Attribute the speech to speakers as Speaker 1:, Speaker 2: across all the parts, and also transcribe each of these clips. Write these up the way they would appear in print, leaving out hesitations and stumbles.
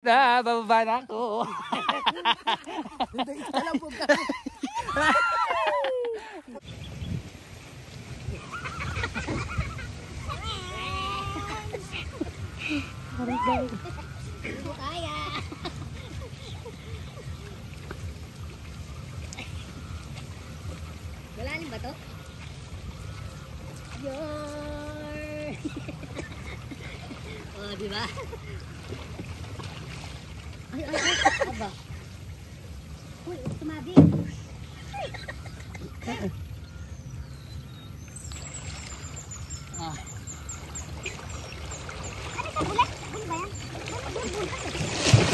Speaker 1: Bababa na ako.
Speaker 2: Hindi, alam mo ka.
Speaker 3: Kaya. Malalim ba to? Yoy! Oh, di ba? Ay, aba. Uy, tumabi. Ah. Ano ka bulat? Bulat ba yan?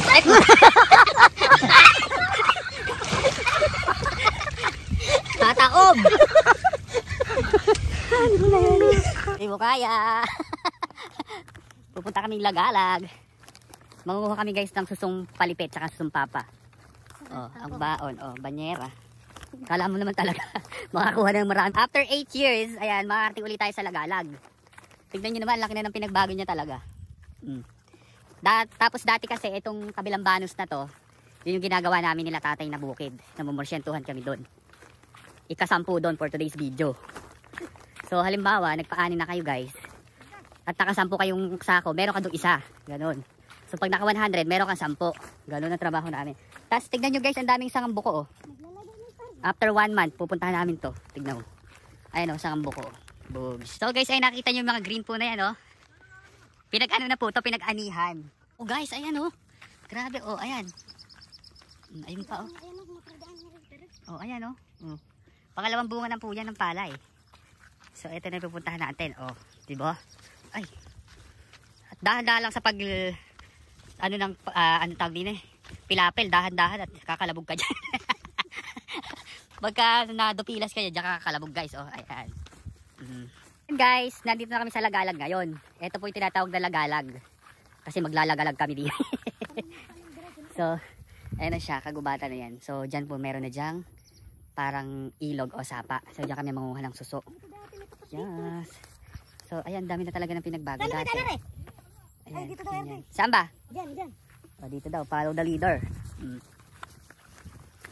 Speaker 3: Ay! Tataob! Hindi mo kaya. Pupunta kaming Lagalag. Manguha kami guys ng susong palipit tsaka susong papa. Oh, ang baon. Oh, banyera. Kala mo naman talaga makakuha ng marami. After 8 years, ayan, makakarating ulit tayo sa Lagalag. Tignan nyo naman, laki na ng pinagbago niya talaga. Tapos dati kasi itong kabilang banus na to, yun yung ginagawa namin nila tatay na bukid. Namumorsyentuhan kami doon. Ika-10 doon for today's video. So halimbawa, nagpa-anin na kayo guys. At naka-10 kayong sako, meron ka doon isa. Ganon. So pag naka 100, meron kang 10. Ganon ang trabaho namin. Tapos tignan nyo guys, ang daming sangang buko oh. After 1 month, pupuntahan namin to. Tignan mo. Ayan oh, sangang buko. Boobs. So guys, ay nakita nyo yung mga green po na yan oh. Pinag-ano na po to, pinag-anihan. Oh guys, ayan oh. Grabe oh, ayan. Ayun pa oh. Oh, ayan oh. Pangalawang bunga ng po yan ng palay. So ito na yung pupuntahan natin oh. Diba? Ay. At dahan-dahan lang sa pag ano nang ano tawag din eh. Pilapil, dahan-dahan at kakalabog ka dyan. Pagka nadupilas ka dyan, kakalabog guys oh. Ayan. Guys, nandito na kami sa Lagalag ngayon. Ito po yung tinatawag na Lagalag. Kasi maglalagalag kami dito. So, ayan na siya, kagubatan na yan. So, dyan po meron na dyang parang ilog o sapa. So, dyan kami manguha ng suso. Yes. So, ayan, dami na talaga ng pinagbago dati. Ayan, dito daw, saan ba? Dyan. O, dito daw, follow the leader.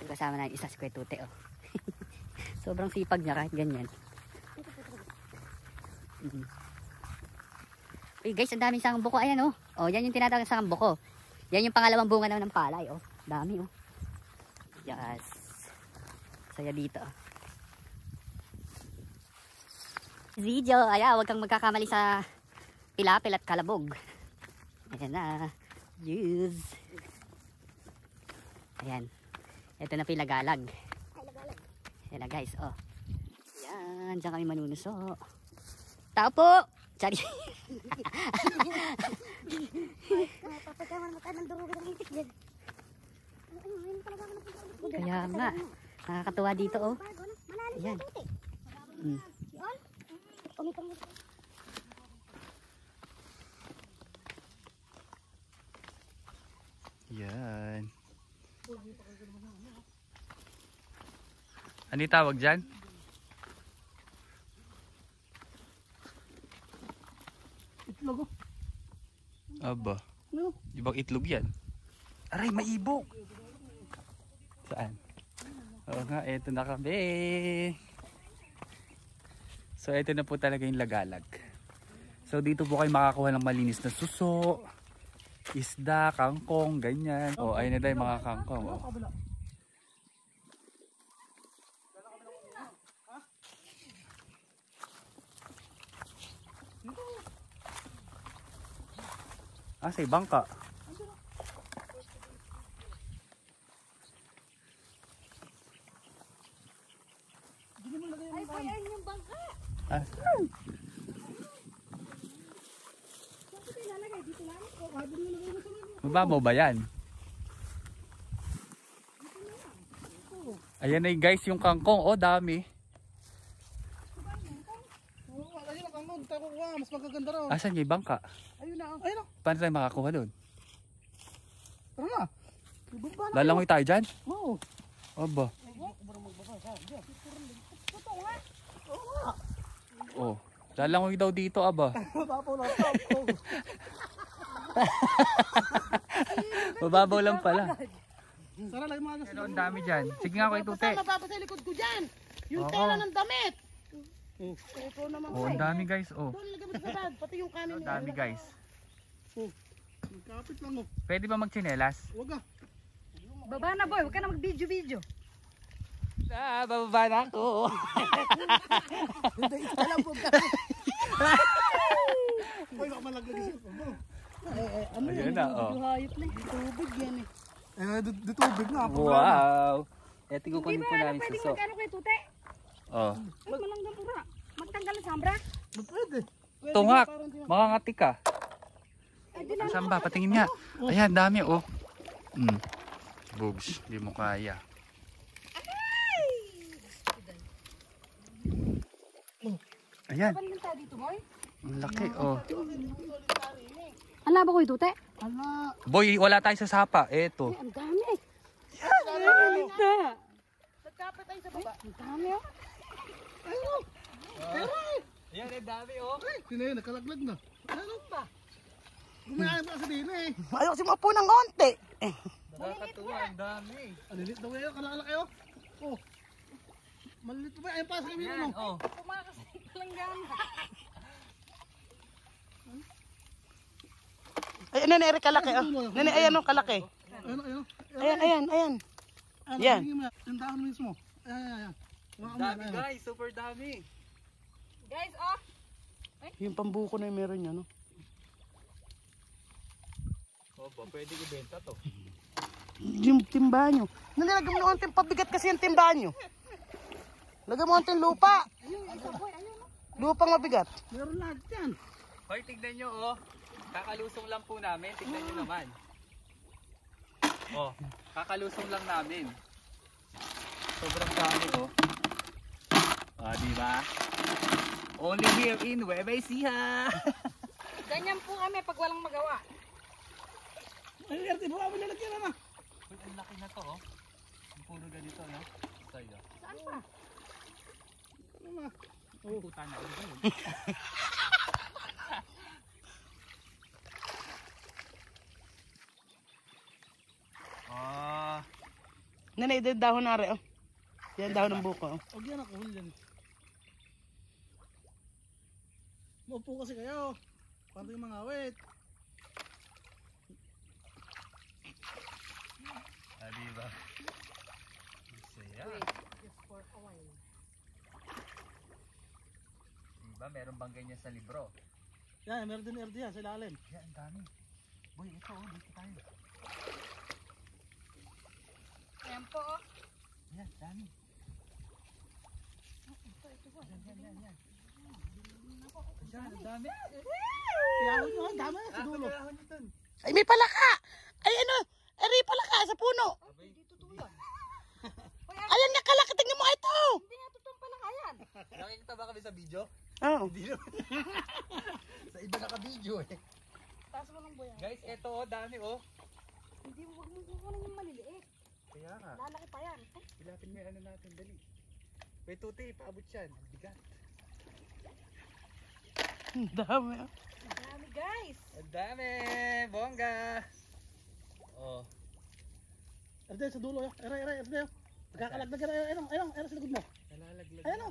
Speaker 3: Kasama na yung isa si Kuya Tute, oh. Sobrang sipag niya kahit ganyan. Uy guys, ang daming sangang buko. Ayan oh. Oh, yan yung tinatawag sangang buko. Yan yung pangalawang bunga naman ng palay oh. Dami oh. Yes. Saya dito. Video. Ayan, huwag kang magkakamali sa pilapil at kalabog. Ayan na. Use. Ayan. Ito na Lagalag. Ayan na guys oh. Yan, dyan kami manunuso. Tao po! Sorry. Kaya nga, nakakatuwa dito oh. Ayan.
Speaker 1: Yan. Ano yung tawag dyan?
Speaker 2: Itlog.
Speaker 1: Aba.
Speaker 2: No.
Speaker 1: Ibang itlog yan. Aray, maibog. Saan? Oo nga, eto na kami. So, eto na po talaga yung Lagalag. So, dito po kayo makakuha ng malinis na suso, isda, kangkong, ganyan. O, ayun na tayo mga kangkong. O. Sa ibang ka.
Speaker 3: Ay, pa yan yung bangka.
Speaker 1: Mababaw ba yan? Ayan na guys yung kangkong. Oh, dami.
Speaker 2: Mas magaganda raw.
Speaker 1: Asan yung ibang ka?
Speaker 2: Ayun na. Ayun na.
Speaker 1: Paano tayo makakuha doon?
Speaker 2: Tara na.
Speaker 1: Lalangoy tayo dyan?
Speaker 2: Oo.
Speaker 1: Aba. Oh, lalangoy daw dito aba. Mababaw lang pala.
Speaker 2: Sara, lagay mo agad
Speaker 1: Pero ang dami dyan. Sige nga kay Tute.
Speaker 2: Mababa sa likod ko dyan. Yung
Speaker 1: Oo.
Speaker 2: tela ng damit. Ito naman.
Speaker 1: Oh, ang dami guys. Oh,
Speaker 2: Doon, lagay mo sa bag. Pati yung kanin.
Speaker 1: ang dami guys.
Speaker 2: Kapit lang oh.
Speaker 1: Pwede ba magtsinelas?
Speaker 2: Huwag ah.
Speaker 3: Baba na boy, huwag ka na mag-video-video.
Speaker 1: Bababa na ako.
Speaker 2: Hindi, alam mo ka. Uy, baka malaglag yung cellphone mo. Ano
Speaker 1: Ayan
Speaker 2: yan?
Speaker 1: na, oh.
Speaker 3: Hayop na eh.
Speaker 2: Tubig yan eh. Di tubig na.
Speaker 1: Wow. Eto kukunin po namin
Speaker 3: Pwede
Speaker 1: suso.
Speaker 3: magkano kay Tute?
Speaker 1: Oh.
Speaker 3: Ay, malanggang pura. Magtanggal ng sambra.
Speaker 2: Pwede.
Speaker 1: Tungak. Makangati ka.
Speaker 3: Ay, di lang.
Speaker 1: Saan ba? Patingin nga. Ayan, dami oh. Bugs, di mo kaya. Ayan,
Speaker 3: Panin tayo dito boy.
Speaker 1: ang laki oh.
Speaker 3: Ala ba ko yung Tute?
Speaker 2: Ala.
Speaker 1: Boy, wala tayo sa sapa. Eto.
Speaker 3: Ang dami.
Speaker 2: Nagkapit tayo sa baba.
Speaker 3: Ang dami oh.
Speaker 2: Ayun.
Speaker 1: Ayan, ang dami oh.
Speaker 2: Sino yun? Nakalaglag na. Ano pa? Gumayaan pa sa din eh. Ayaw kasi mapo ng konti.
Speaker 1: Nakakatuwa, ang dami.
Speaker 2: Alilit daw kayo. Kalala kayo. Oh. Malilit pa ba? Ayun pa sa kami
Speaker 1: Ayan,
Speaker 2: mo.
Speaker 1: oh.
Speaker 3: Kumakasay ka lang gana.
Speaker 4: Ay, nene, Eric, kalaki. Oh. Nene, ayan o, kalaki.
Speaker 2: Ayun, ayun.
Speaker 4: Ayan, ayan, ayan.
Speaker 2: Ano,
Speaker 4: Yan.
Speaker 2: tingin mo. Yung dahon mismo. Ayan, ayan, ayan.
Speaker 1: Ang dami guys, super dami.
Speaker 3: Guys, oh.
Speaker 4: Yung pambuko na yung meron niya, no?
Speaker 1: Opo, pwede ibenta to.
Speaker 4: Yung timba nyo. Nilagay mo na konting pabigat kasi yung timba nyo. Lagay mo konting lupa. Lupang mabigat.
Speaker 2: Meron lahat yan.
Speaker 1: Hoy, tignan nyo oh. Kakalusong lang po namin. Tignan nyo naman. Oh, kakalusong lang namin. Sobrang dami oh. Ah, di ba? Only here in Nueva Ecija.
Speaker 3: Ganyan po kami pag walang magawa.
Speaker 2: Ay, Erti, baka mo lalagyan na na.
Speaker 1: Uy, ang laki na to oh. Ang puro ganito, no? Sa'yo.
Speaker 3: Saan pa?
Speaker 2: Ano na?
Speaker 1: Oh, puta na. Ah,
Speaker 4: Nene, ito yung dahon na rin, oh. Yan dahon ng buko, oh.
Speaker 2: Huwag yan ako, huli yan. Maupo kasi kayo. Paano yung mga awit?
Speaker 1: ah di ba? Saya. Diba, meron bang ganyan sa libro?
Speaker 2: Yan, meron din Erti yan sa ilalim.
Speaker 1: Yan, ang dami. Boy, ito oh, dito tayo.
Speaker 3: Ayan po oh.
Speaker 1: Yan, dami. Yan, ang dami.
Speaker 2: Yahon nyo, ang dami sa dulo.
Speaker 4: Ay, may palaka! Ay, ano? Ay, may palaka sa puno. Ayan nga, kalaki. Tingnan mo ito.
Speaker 3: Hindi nga totoong pala kayan.
Speaker 1: Nakikita ba kami sa video?
Speaker 4: Oh.
Speaker 1: Sa iba naka-video eh.
Speaker 3: Taas mo ng boyan.
Speaker 1: Guys, eto oh, dami oh.
Speaker 3: Hindi mo wag mo kukunin yung maliliit.
Speaker 1: Kaya nga,
Speaker 3: Lalaki pa yan.
Speaker 1: ilapin mo yung ano natin, dali. Wait, Tuti, paabot yan. Ang bigat.
Speaker 4: Ang dami, oh.
Speaker 3: Ang dami guys.
Speaker 1: Ang dami! Bongga! Oh.
Speaker 2: Erti, sa dulo. Eray, Erti. Nagkakalagdag ka na. Ayun, sa likod mo.
Speaker 1: Nalalaglag.
Speaker 2: Ayan o.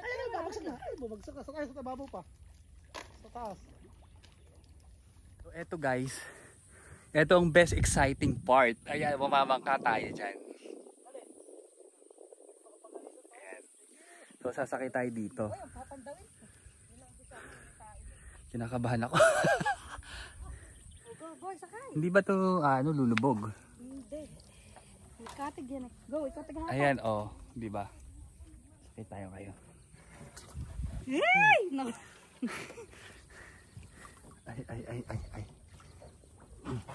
Speaker 2: Ayan o, babagsak na. Ay, babagsak ka. Sakay sa tababaw pa. Sa taas.
Speaker 1: So, eto guys. Eto ang best exciting part. Ayan, mamamangka tayo dyan. Ayan. So, sasakay tayo dito. Kinakabahan ako.
Speaker 3: Go boy, sakay.
Speaker 1: Hindi ba to lulubog?
Speaker 3: Hindi. Ikatig yan eh. Go, ikatig ha.
Speaker 1: Ayan, oh. Di ba? Sakay tayo kayo.
Speaker 3: Hey! No.
Speaker 1: Ay.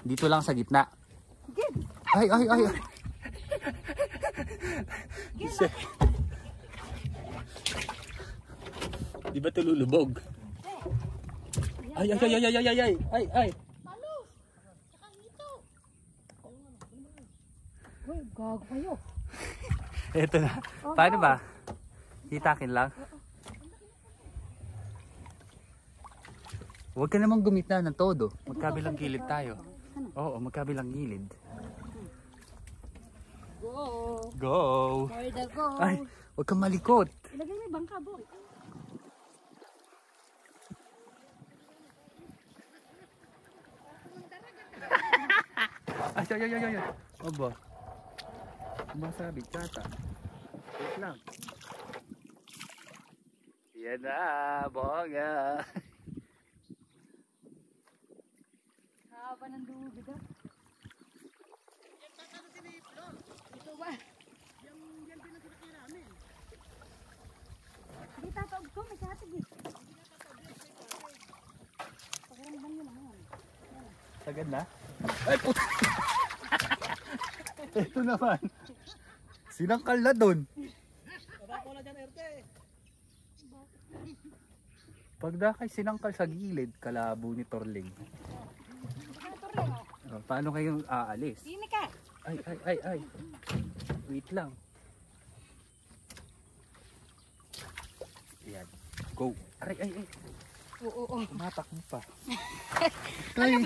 Speaker 1: Dito lang sa gitna. Ay. Di ba ito lulubog? Ay.
Speaker 3: Uy, gago kayo.
Speaker 1: Ito na. Paano ba? Hitakin lang. Huwag ka namang gumitna ng todo. Magkabilang gilid tayo. Oo, magkabilang gilid.
Speaker 3: Go!
Speaker 1: Go!
Speaker 3: For the go!
Speaker 1: Ay, huwag kang malikot.
Speaker 3: Ilagay mo yung bangka, boy.
Speaker 1: Ay. Aba. Masabi, tsata. Wait lang. Yan na, bongga.
Speaker 3: Haba ng dugid, ah. Ito ba?
Speaker 2: Yan din ang sinakay namin.
Speaker 3: Hindi tataog ko, may katig eh. Pakiramdam nyo naman.
Speaker 1: Sagad na? Ay, puta! Ito naman. Sinangkal na doon.
Speaker 2: Babako na dyan, Erte.
Speaker 1: Pagdakay sinangkal sa gilid, kalabo ni Torling. Oh, paano kayong aalis?
Speaker 3: Sini ka!
Speaker 1: Ay. Wait lang. Ayan. Go. Ay.
Speaker 3: Oo.
Speaker 1: Matak mo pa. Ay.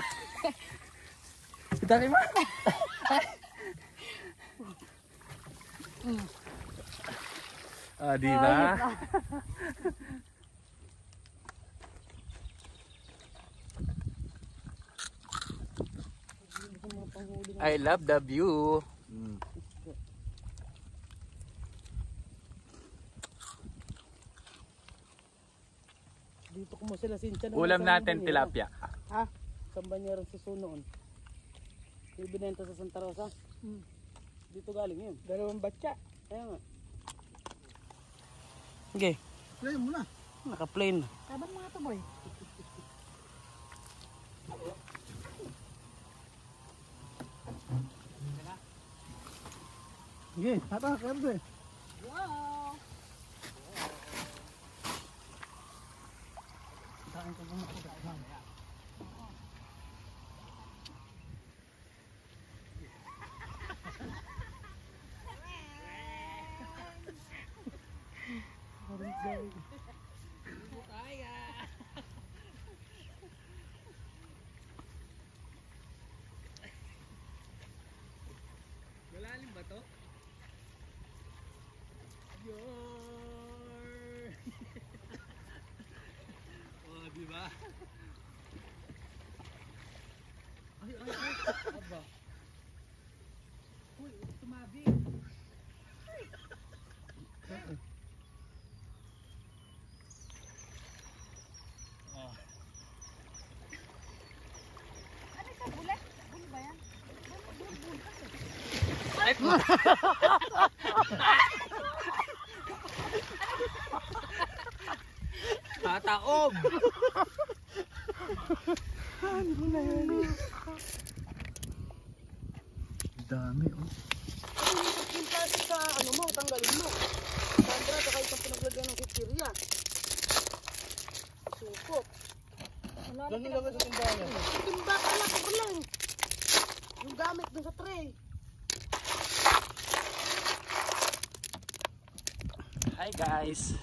Speaker 1: Itali mo. Di ba? I love the view.
Speaker 4: Dito ko mo sila sincha.
Speaker 1: Ulam natin tilapia.
Speaker 4: Ha? Kambanyaran sa sunoon. Yung binenta sa Santa Rosa. Dito galing yun. Dalawang batya. Kaya nga. Okay.
Speaker 2: Play mo na.
Speaker 4: Naka-plane.
Speaker 3: Tabang mga to, boy.
Speaker 2: Sige, hatak, Erte.
Speaker 3: Wow!
Speaker 1: Malalim ba to? Oh, di ba? Ay. Aba. Uy, tumabi.
Speaker 3: Ano siya, bulat? Bulat ba yan?
Speaker 1: Tataob! Dami oh.
Speaker 4: Yung plastic sa ano mo, tanggalin mo. Sandra, saka itong pinaglagyan ng kikirya. Supot.
Speaker 2: Ganun lang sa timbangan.
Speaker 4: Timba ka lang, ako lang. Yung gamit dun sa tray.
Speaker 1: Hi guys!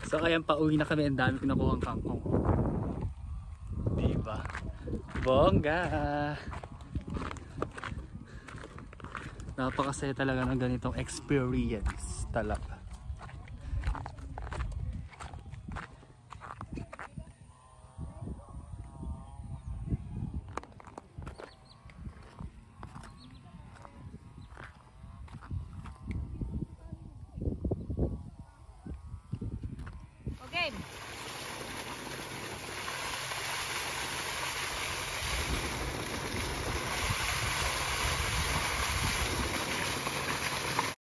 Speaker 1: So ayan, pauwi na kami. Ang dami ko nakuha ang kangkong. Diba? Bongga! Napakasaya talaga ng ganitong experience talaga.